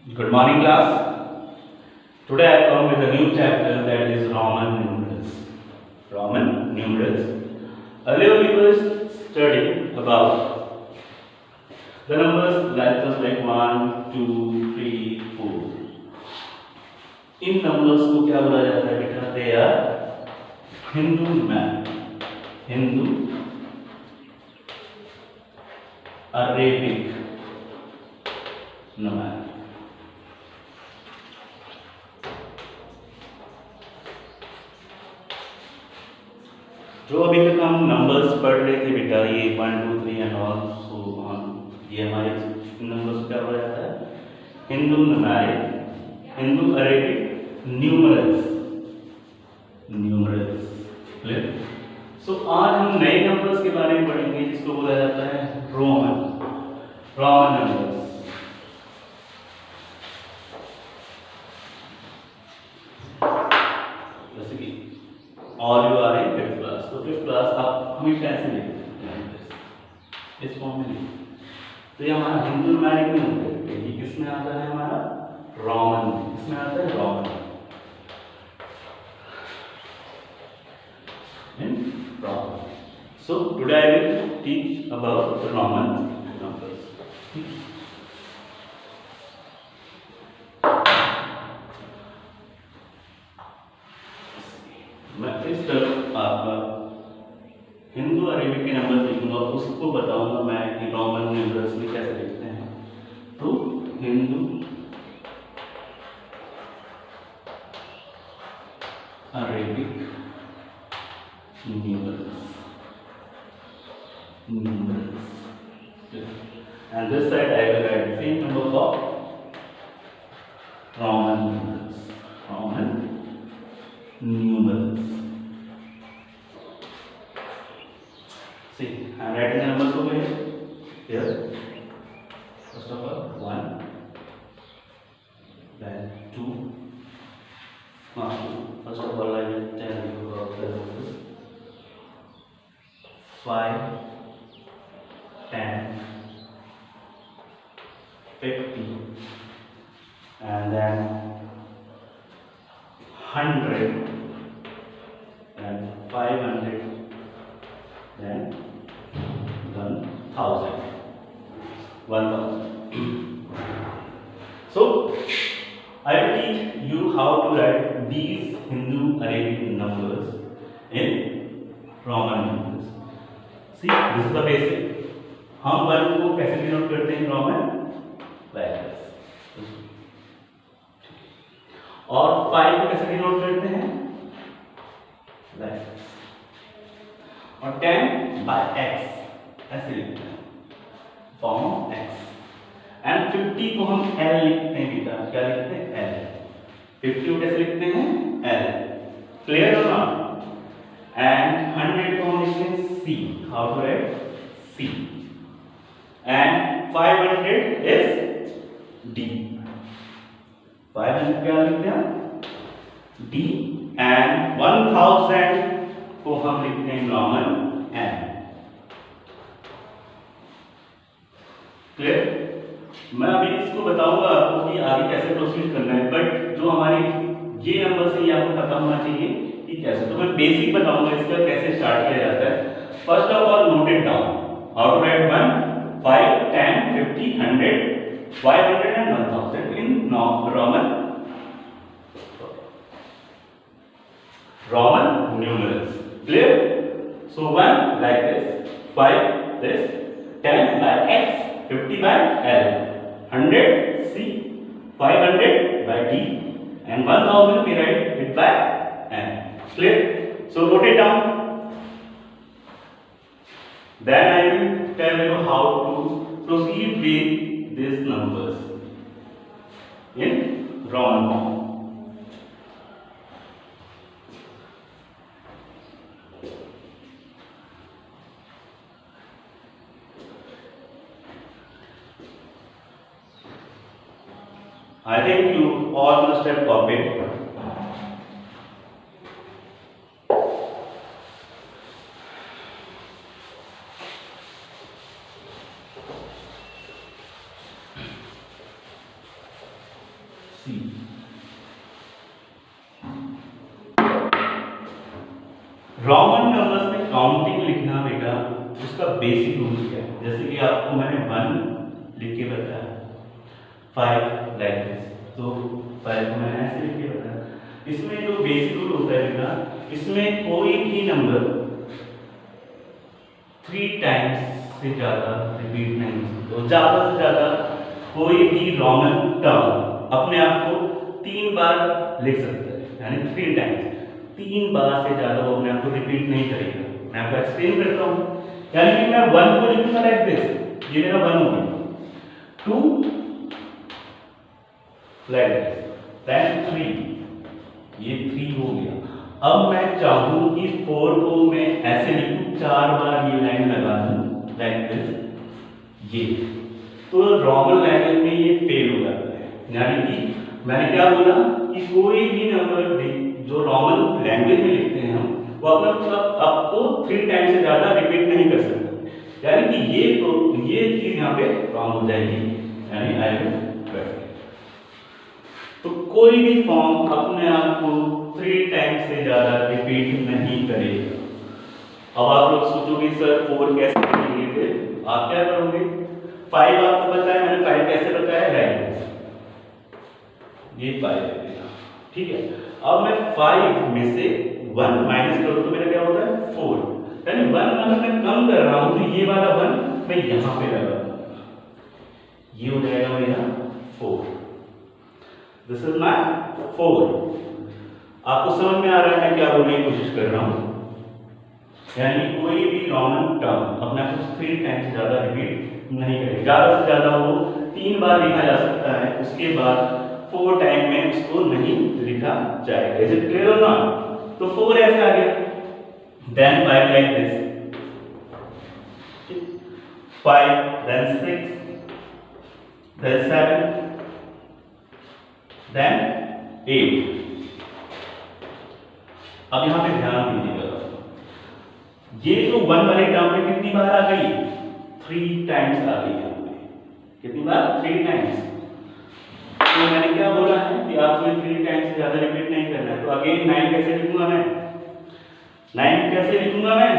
Good morning, class. Today I come with a new chapter that is Roman numerals. Roman numerals. Earlier we were studying about the numbers just like 1, 2, 3, 4. In numbers को क्या बोला जाता है बेटा? They are Hindu numerals. Hindu Arabic numerals. जो अभी तक हम नंबर्स पढ़ रहे थे बेटा, ये 1, 2, 3 एंड ऑल, सो ये हमारे नंबर्स क्या हो जाता है? Hindu numeric, Hindu Arabic numerals, numerals. Clear? So आज हम नए नंबर्स के बारे में पढ़ेंगे जिसको बोला जाता है रोमन, रोमन नंबर्स। जैसे कि और you are in fifth class, तो फिफ्थ क्लास आप हमेशा ऐसे लिखते हैं इस फॉर्म में लिखते हैं। तो ये हमारा हिंदू न्यूमेरिक में होता है, ये किसमें आता है? हमारा रोमन में। किसमें आता है? Roman. In Roman. So today I will teach about the Roman numbers. मैं इस तरफ आपका हिंदू अरेबिक के नंबर लिखूंगा, उसको बताऊंगा मैं कि रोमन न्यूमरल्स में कैसे लिखते हैं। तो Hindu Arabic numerals, and this side I will write the same number for Roman numerals, Roman numerals. See, I am writing the numbers over here. First of all, 1, then 2. First of all, I will tell you about the numbers. 5, 10, 50, and then 100, then 500, then 1000. So I will teach you how to write these Hindu Arabic numbers in Roman numerals. See, this is the basic. हम 1 को कैसे denote करते हैं Roman? Like this. और 5 को कैसे denote करते हैं? Like this. और 10 बाय x ऐसे लिखते हैं, फॉर्म x। एंड 50 को हम l लिखते हैं बेटा। क्या लिखते हैं? l। 50 को कैसे लिखते हैं? l। क्लियर हो ना? एंड 100 को हम लिखते हैं c। How to write? c। And 500 is d। 500 क्या लिखते हैं? d। एंड 1000 को हम लिखते हैं रोमन n। क्लियर? मैं अभी इसको बताऊंगा आपको कि आगे कैसे प्रोसीड करना है, बट जो हमारे ये नंबर से ये आपको पता होना चाहिए कि कैसे। तो मैं बेसिक बताऊंगा इसका कैसे स्टार्ट किया जाता है। First of all note it down. How to write 1, 5, 10, 50, 100, 500 and 1000 in Roman numerals. Clear? So 1 like this, 5 this, 10 by x, 50 by l, 100 c, 500 by d, and 1000 we write it by n. Clear? So note it down. Then I will tell you how to proceed with these numbers in Roman form. I think you all must have copied. C. Roman numbers में counting लिखना बेटा उसका basic rule क्या है? जैसे कि आपको मैंने 1 लिख के बताया, 5 लाइक दिस, तो 5 को मैंने ऐसे लिख के बताया। इसमें जो बेसिक रूल होता है बेटा, इसमें कोई भी नंबर 3 टाइम्स से ज़्यादा रिपीट नहीं, तो ज़्यादा से ज़्यादा कोई भी रोमन टर्म अपने आप को 3 बार लिख सकता है, यानी 3 टाइम्स, 3 बार से ज़्यादा वो अपने आप को रिपीट नहीं करेगा। मैं आपको एक्सप्लेन करता हूँ, यानी कि मैं 1 को लिखूंगा लाइक दिस, ये मेरा 1 हो गया, 2 लाइक दिस, देन 3, ये 3 हो गया। अब मैं चाहूँ कि 4 को मैं ऐसे लिखूं, 4 बार ये लाइन लगा दूं लाइक दिस, ये तो रोमन लैंग्वेज में ये फेल हो जाता है। यानी कि मैंने क्या बोला कि कोई भी नंबर जो रोमन लैंग्वेज में लिखते हैं हम, वो अपना आपको 3 टाइम से ज्यादा रिपीट नहीं कर सकते, यानी कि ये चीज यहाँ पे रॉन्ग हो जाएगी, यानी आई विल करेक्ट। तो कोई भी फॉर्म अपने आप को 3 टाइम से ज्यादा रिपीट नहीं करेगा। अब आप लोग सोचोगे सर 4 कैसे लिखेंगे, फिर आप क्या करोगे? 5 आपको पता है, मैंने 5 कैसे बताया है, ये 5 है, ठीक है। अब मैं 5 में से 1 माइनस करूँ तो मेरा क्या होता है 4, यानी 1 अगर मैं कम कर रहा हूं तो ये वाला 1 मैं यहां पे लगा दूंगा, ये हो जाएगा मेरा 4, दिस इज माय 4। आपको समझ में आ रहा है मैं क्या बोलने की कोशिश कर रहा हूं? यानी कोई भी रोमन टर्म अपने आप को 3 टाइम से ज्यादा रिपीट नहीं करेगा, ज्यादा से ज्यादा वो 3 बार लिखा जा सकता है, उसके बाद 4 टाइम में उसको नहीं लिखा जाएगा। Is it clear or not? तो 4 ऐसे आ गया, then 5 like this, 5 then 6 then 7 then 8। अब यहां पे ध्यान दीजिएगा, ये जो 1 वाले टर्म में कितनी बार आ गई? 3 टाइम्स आ गई यहां पे, कितनी बार? 3 टाइम्स। तो मैंने क्या बोला है कि आपको 3 टाइम्स से ज्यादा रिपीट नहीं करना है। तो अगेन 9 कैसे लिखूंगा मैं? 9 कैसे लिखूंगा मैं?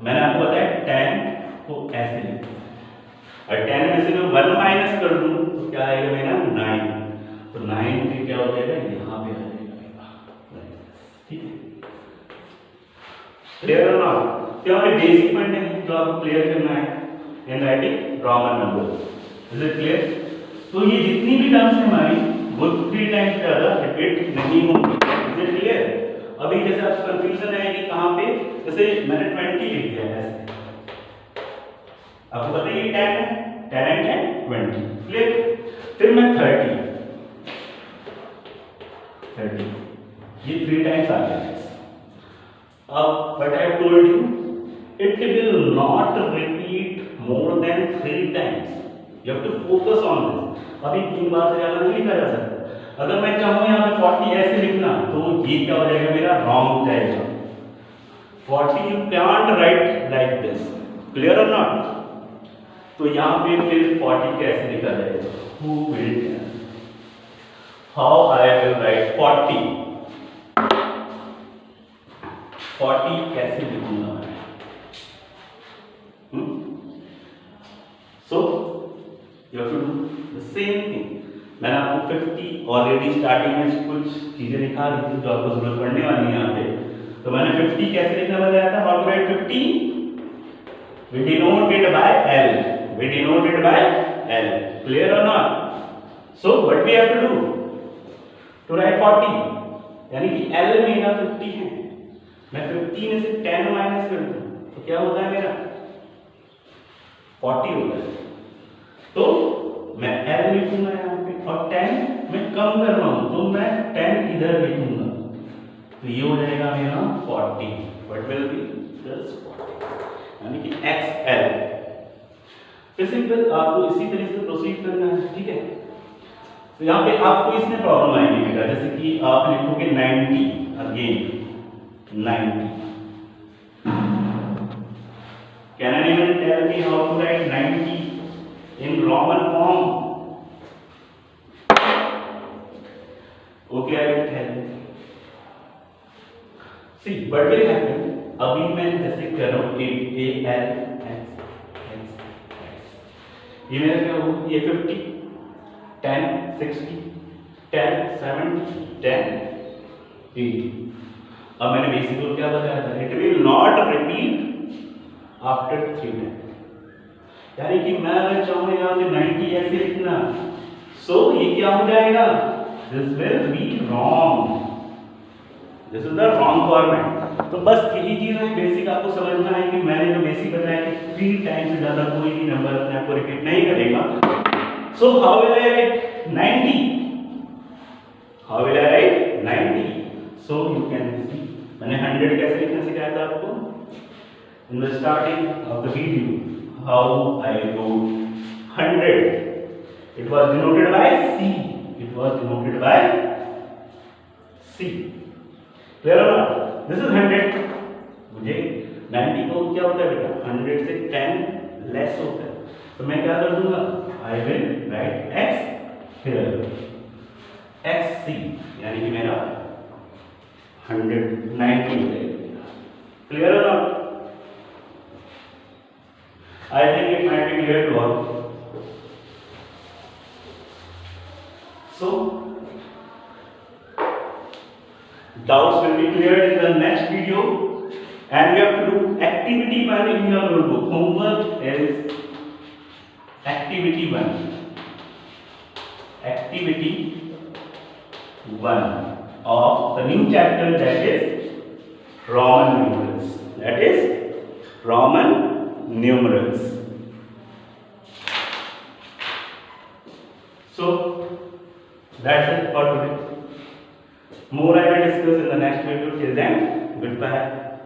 मैंने आपको बताया 10 को ऐसे लिखूंगा, और 10 में से मैं 1 माइनस कर दूं तो क्या आएगा मेरा 9, तो 9 पे क्या हो जाएगा, यहां पे आ जाएगा, ठीक है। Clear or not? तो हमारे बेसिक पॉइंट है जो आपको क्लियर करना है in writing Roman number. Is it clear? तो ये जितनी भी टर्म्स है हमारी वो 3 टाइम्स ज्यादा रिपीट नहीं होंगी। Is it clear? अभी जैसे आपको कंफ्यूजन है कि कहां पे, जैसे मैंने 20 लिख दिया है ऐसे, आपको पता है ये 10 है, 10 एंड 10 20, क्लियर। फिर मैं 30 ये 3 टाइम्स आ गया। अब what I have told you, it will not repeat more than 3 times, you have to focus on this. अभी 3 बार से ज्यादा नहीं लिखा जा सकता। अगर मैं चाहूं यहां पे 40 ऐसे लिखना तो ये क्या हो जाएगा मेरा, रॉन्ग हो जाएगा। 40 you can't write like this, clear or not? तो यहां पे फिर 40 कैसे लिखा जाएगा? Who will tell how I will write 40? 40 कैसे लिखूंगा मैं? So you have to do the same thing. मैंने आपको 50 ऑलरेडी स्टार्टिंग में कुछ चीजें दिखा दी थी जो आपको जरूरत पड़ने वाली है यहाँ पे। तो मैंने 50 कैसे लिखना बताया था, how to write 50? we denoted by L, we denoted by L, clear or not? So what we have to do to write 40, यानी कि L मेरा 50 है, मैं 50 में से 10 माइनस कर दूं तो क्या होता है मेरा 40 होता है। तो मैं L लिखूंगा यहाँ पे और 10 मैं कम कर रहा हूं तो मैं 10 इधर लिखूंगा तो ये हो जाएगा मेरा 40, what will be just 40, यानी कि XL। फिर आपको इसी तरीके से प्रोसीड करना है, ठीक है। तो यहाँ पे आपको इसमें प्रॉब्लम आएगी बेटा, जैसे कि आप लिखोगे 90 again 90, can anyone tell me how to write 90 in Roman form? Okay I will tell you. See what will happen, अभी मैं जैसे कर रहा हूँ ए एल एक्स एक्स, ये मेरा क्या होगा, ये 50 10 60 10 70 10 80। अब मैंने बेसिक रूल क्या बताया था, it will not repeat after 3 time, यानी कि मैं अगर चाहूँ यहाँ पे 90 ऐसे लिखना, सो ये क्या हो जाएगा, this will be wrong, this is the wrong format. तो बस यही चीज है, बेसिक आपको समझना है कि मैंने जो बेसिक बताया कि 3 टाइम से ज्यादा कोई भी नंबर अपने आप को रिपीट नहीं करेगा। So how will I right 90, how will I right 90, so you can see मैंने 100 कैसे लिखना सिखाया था आपको in the starting of the video, how I wrote 100, it was denoted by C, it was denoted by C, clear or not, this is 100, मुझे 90 को क्या होता है बेटा, 100 से 10 लेस होता है, तो मैं क्या कर दूंगा, I will write x here, xc, यानी कि मेरा 190 हो जाएगा, clear or not, I think it might be clear to all. So doubts will be cleared in the next video, and you have to do activity 1 in your notebook. Homework is activity 1. Activity 1 of the new chapter, that is Roman numerals. That is Roman numerals. So that's it for today. More I will discuss in the next video. Till then, goodbye.